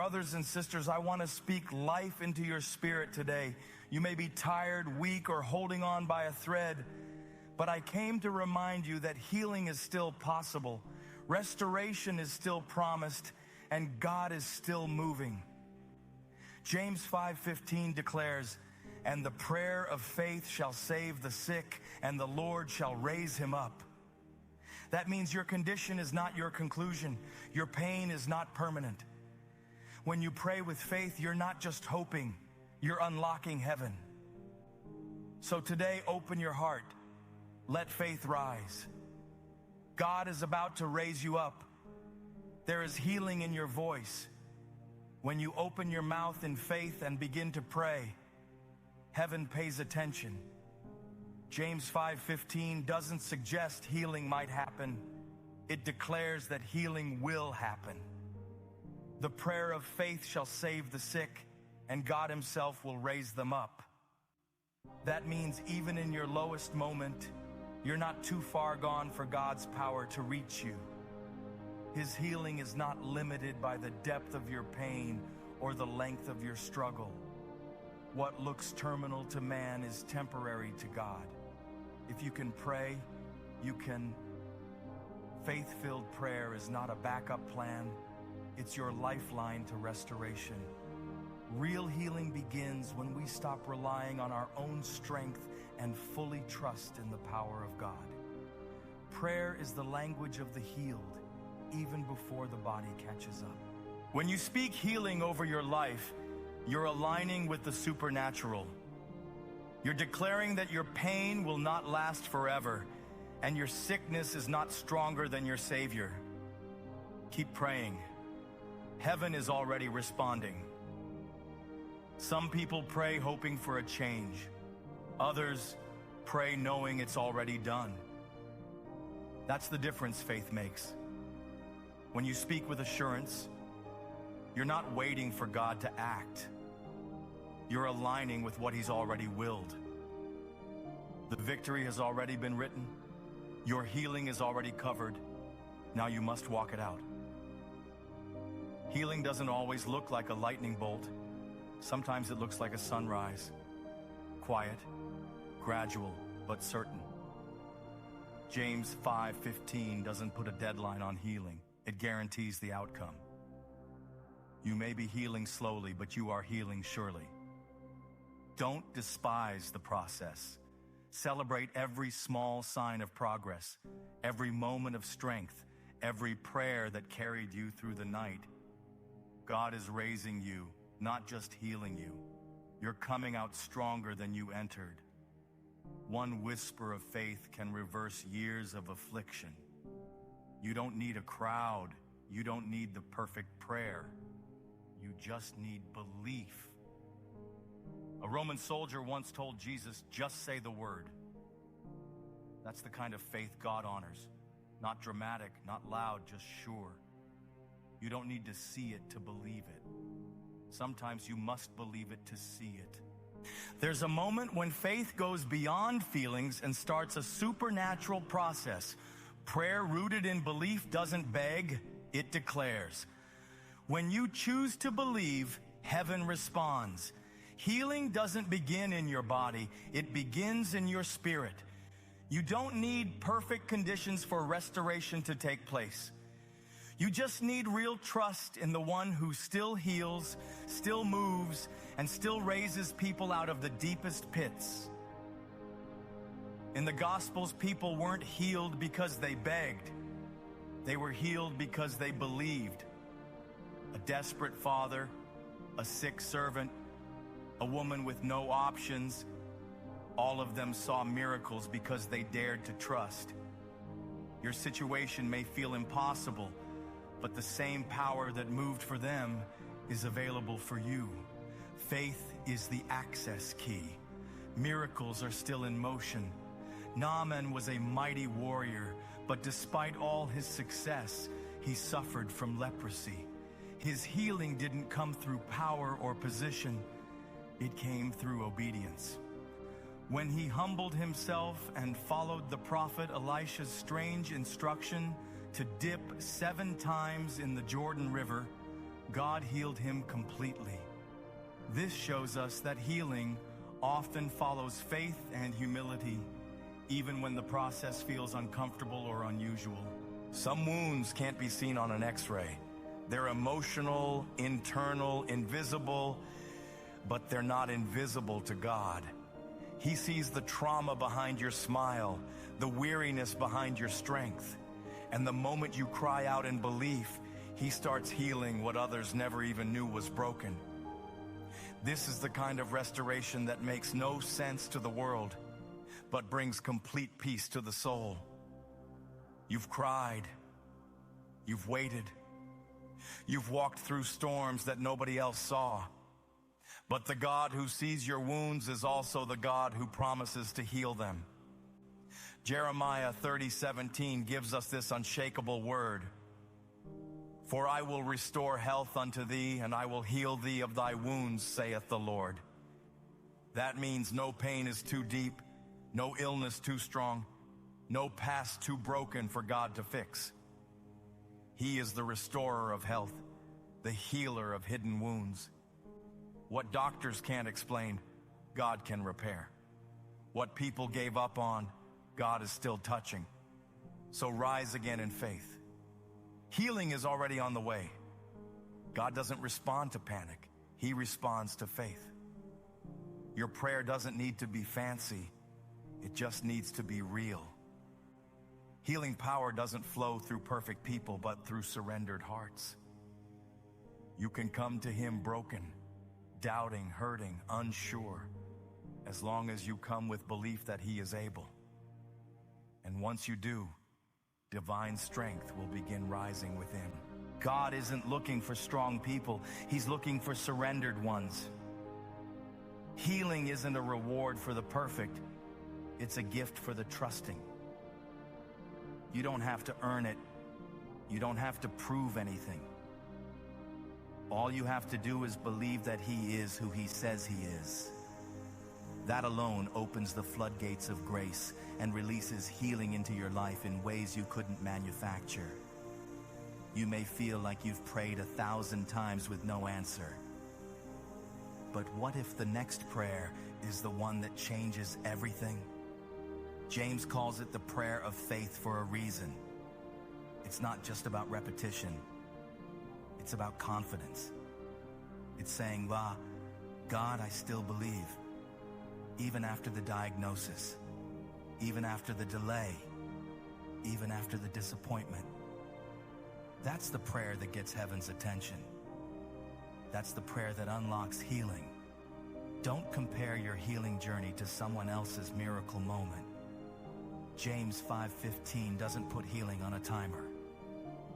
brothers and sisters, I want to speak life into your spirit today. You may be tired, weak, or holding on by a thread, but I came to remind you that healing is still possible, restoration is still promised, and God is still moving. James 5:15 declares, "And the prayer of faith shall save the sick, and the Lord shall raise him up." That means your condition is not your conclusion. Your pain is not permanent. When you pray with faith, you're not just hoping, you're unlocking heaven. So today, open your heart. Let faith rise. God is about to raise you up. There is healing in your voice. When you open your mouth in faith and begin to pray, heaven pays attention. James 5:15 doesn't suggest healing might happen. It declares that healing will happen. The prayer of faith shall save the sick, and God himself will raise them up. That means even in your lowest moment, you're not too far gone for God's power to reach you. His healing is not limited by the depth of your pain or the length of your struggle. What looks terminal to man is temporary to God. If you can pray, you can. Faith-filled prayer is not a backup plan. It's your lifeline to restoration. Real healing begins when we stop relying on our own strength and fully trust in the power of God. Prayer is the language of the healed, even before the body catches up. When you speak healing over your life, you're aligning with the supernatural. You're declaring that your pain will not last forever, and your sickness is not stronger than your Savior. Keep praying. Heaven is already responding. Some people pray hoping for a change. Others pray knowing it's already done. That's the difference faith makes. When you speak with assurance, you're not waiting for God to act. You're aligning with what he's already willed. The victory has already been written. Your healing is already covered. Now you must walk it out. Healing doesn't always look like a lightning bolt. Sometimes it looks like a sunrise. Quiet, gradual, but certain. James 5:15 doesn't put a deadline on healing. It guarantees the outcome. You may be healing slowly, but you are healing surely. Don't despise the process. Celebrate every small sign of progress, every moment of strength, every prayer that carried you through the night. God is raising you, not just healing you. You're coming out stronger than you entered. One whisper of faith can reverse years of affliction. You don't need a crowd. You don't need the perfect prayer. You just need belief. A Roman soldier once told Jesus, "Just say the word." That's the kind of faith God honors. Not dramatic, not loud, just sure. You don't need to see it to believe it. Sometimes you must believe it to see it. There's a moment when faith goes beyond feelings and starts a supernatural process. Prayer rooted in belief doesn't beg, it declares. When you choose to believe, heaven responds. Healing doesn't begin in your body, it begins in your spirit. You don't need perfect conditions for restoration to take place. You just need real trust in the one who still heals, still moves, and still raises people out of the deepest pits. In the Gospels, people weren't healed because they begged. They were healed because they believed. A desperate father, a sick servant, a woman with no options, all of them saw miracles because they dared to trust. Your situation may feel impossible, but the same power that moved for them is available for you. Faith is the access key. Miracles are still in motion. Naaman was a mighty warrior, but despite all his success, he suffered from leprosy. His healing didn't come through power or position. It came through obedience. When he humbled himself and followed the prophet Elisha's strange instruction to dip 7 times in the Jordan River, God healed him completely. This shows us that healing often follows faith and humility, even when the process feels uncomfortable or unusual. Some wounds can't be seen on an X-ray. They're emotional, internal, invisible, but they're not invisible to God. He sees the trauma behind your smile, the weariness behind your strength. And the moment you cry out in belief, he starts healing what others never even knew was broken. This is the kind of restoration that makes no sense to the world, but brings complete peace to the soul. You've cried. You've waited. You've walked through storms that nobody else saw. But the God who sees your wounds is also the God who promises to heal them. Jeremiah 30:17 gives us this unshakable word. For I will restore health unto thee, and I will heal thee of thy wounds, saith the Lord. That means no pain is too deep, no illness too strong, no past too broken for God to fix. He is the restorer of health, the healer of hidden wounds. What doctors can't explain, God can repair. What people gave up on, God is still touching. So rise again in faith. Healing is already on the way. God doesn't respond to panic. He responds to faith. Your prayer doesn't need to be fancy. It just needs to be real. Healing power doesn't flow through perfect people, but through surrendered hearts. You can come to him broken, doubting, hurting, unsure, as long as you come with belief that he is able. And once you do, divine strength will begin rising within. God isn't looking for strong people. He's looking for surrendered ones. Healing isn't a reward for the perfect. It's a gift for the trusting. You don't have to earn it. You don't have to prove anything. All you have to do is believe that he is who he says he is. That alone opens the floodgates of grace and releases healing into your life in ways you couldn't manufacture. You may feel like you've prayed 1,000 times with no answer. But what if the next prayer is the one that changes everything? James calls it the prayer of faith for a reason. It's not just about repetition. It's about confidence. It's saying, God, I still believe. Even after the diagnosis, even after the delay, even after the disappointment. That's the prayer that gets heaven's attention. That's the prayer that unlocks healing. Don't compare your healing journey to someone else's miracle moment. James 5:15 doesn't put healing on a timer.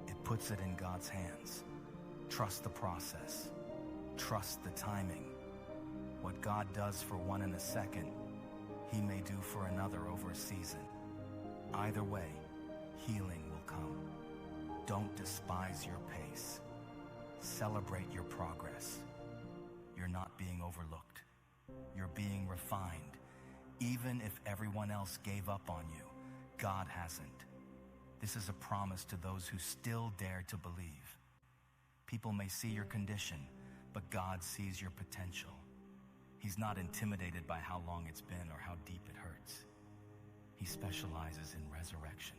It puts it in God's hands. Trust the process. Trust the timing. What God does for one in a second, he may do for another over a season. Either way, healing will come. Don't despise your pace. Celebrate your progress. You're not being overlooked. You're being refined. Even if everyone else gave up on you, God hasn't. This is a promise to those who still dare to believe. People may see your condition, but God sees your potential. He's not intimidated by how long it's been or how deep it hurts. He specializes in resurrection.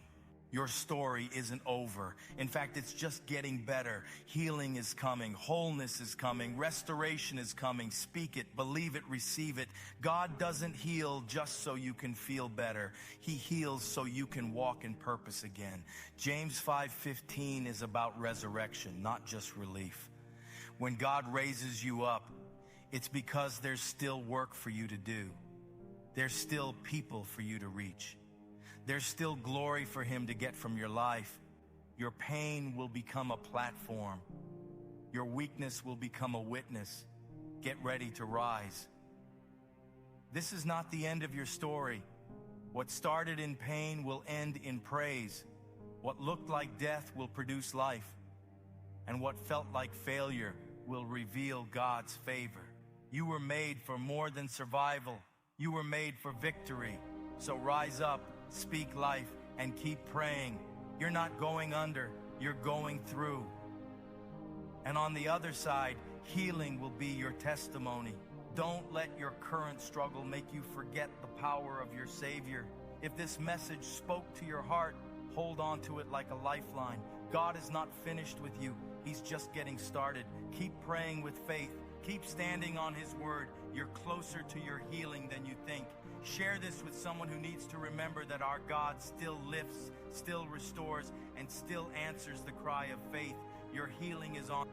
Your story isn't over. In fact, it's just getting better. Healing is coming. Wholeness is coming. Restoration is coming. Speak it, believe it, receive it. God doesn't heal just so you can feel better. He heals so you can walk in purpose again. James 5:15 is about resurrection, not just relief. When God raises you up, it's because there's still work for you to do. There's still people for you to reach. There's still glory for him to get from your life. Your pain will become a platform. Your weakness will become a witness. Get ready to rise. This is not the end of your story. What started in pain will end in praise. What looked like death will produce life. And what felt like failure will reveal God's favor. You were made for more than survival. You were made for victory. So rise up, speak life, and keep praying. You're not going under, you're going through. And on the other side, healing will be your testimony. Don't let your current struggle make you forget the power of your Savior. If this message spoke to your heart, hold on to it like a lifeline. God is not finished with you. He's just getting started. Keep praying with faith. Keep standing on His word. You're closer to your healing than you think. Share this with someone who needs to remember that our God still lifts, still restores, and still answers the cry of faith. Your healing is on.